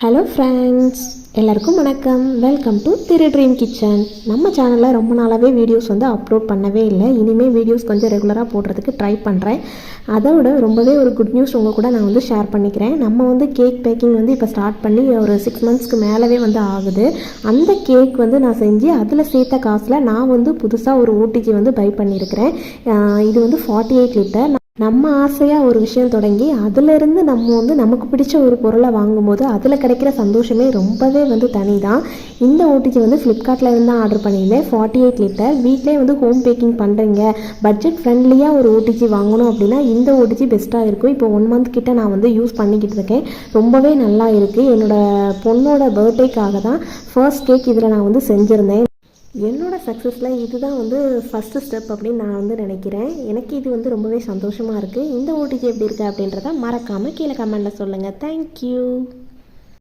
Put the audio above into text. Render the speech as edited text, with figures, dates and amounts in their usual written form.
Hello friends, எல்லாருக்கும் வணக்கம். Welcome to Thiru dream kitchen. நம்ம சேனலில் ரொம்ப நாளாகவே வீடியோஸ் அப்லோட் பண்ணவே இல்லை. இனிமேல் வீடியோஸ் கொஞ்சம் ரெகுலராக போடுறதுக்கு ட்ரை பண்ணுறேன். அதோட ரொம்பவே ஒரு குட் நியூஸ் உங்கள் கூட நான் ஷேர் பண்ணிக்கிறேன். நம்ம கேக் பேக்கிங் இப்போ ஸ்டார்ட் பண்ணி ஒரு 6 monthsக்கு மேலவே ஆகுது. அந்த கேக் நான் செஞ்சு அதில் சேர்த்த காசில் நான் புதுசாக ஒரு ஓடிஜி பை பண்ணியிருக்கிறேன். இது 48 லிட்டர். நம்ம ஆசையாக ஒரு விஷயம் தொடங்கி அதிலிருந்து நம்ம நமக்கு பிடிச்ச ஒரு பொருளை வாங்கும்போது அதில் கிடைக்கிற சந்தோஷமே ரொம்பவே தனி தான். இந்த ஓடிஜி ஃப்ளிப்கார்ட்டில் இருந்து தான் ஆர்டர் பண்ணியிருந்தேன். 48 லிட்டர். வீட்டிலே ஹோம் பேக்கிங் பண்ணுறீங்க, பட்ஜெட் ஃப்ரெண்ட்லியாக ஒரு ஓடிஜி வாங்கணும் அப்படின்னா இந்த ஓடிஜி பெஸ்ட்டாக இருக்கும். இப்போ 1 month கிட்ட நான் யூஸ் பண்ணிக்கிட்டு இருக்கேன். ரொம்பவே நல்லா இருக்குது. என்னோடய பொண்ணோட பர்த்டேக்காக தான் ஃபர்ஸ்ட் கேக் இதில் நான் செஞ்சுருந்தேன். என்னோடய சக்ஸஸில் இதுதான் ஃபஸ்ட்டு ஸ்டெப் அப்படின்னு நான் நினைக்கிறேன். எனக்கு இது ரொம்பவே சந்தோஷமாக இருக்குது. இந்த ஓடிஜி எப்படி இருக்குது அப்படின்றத மறக்காமல் கீழே கமெண்டில் சொல்லுங்கள். தேங்க்யூ.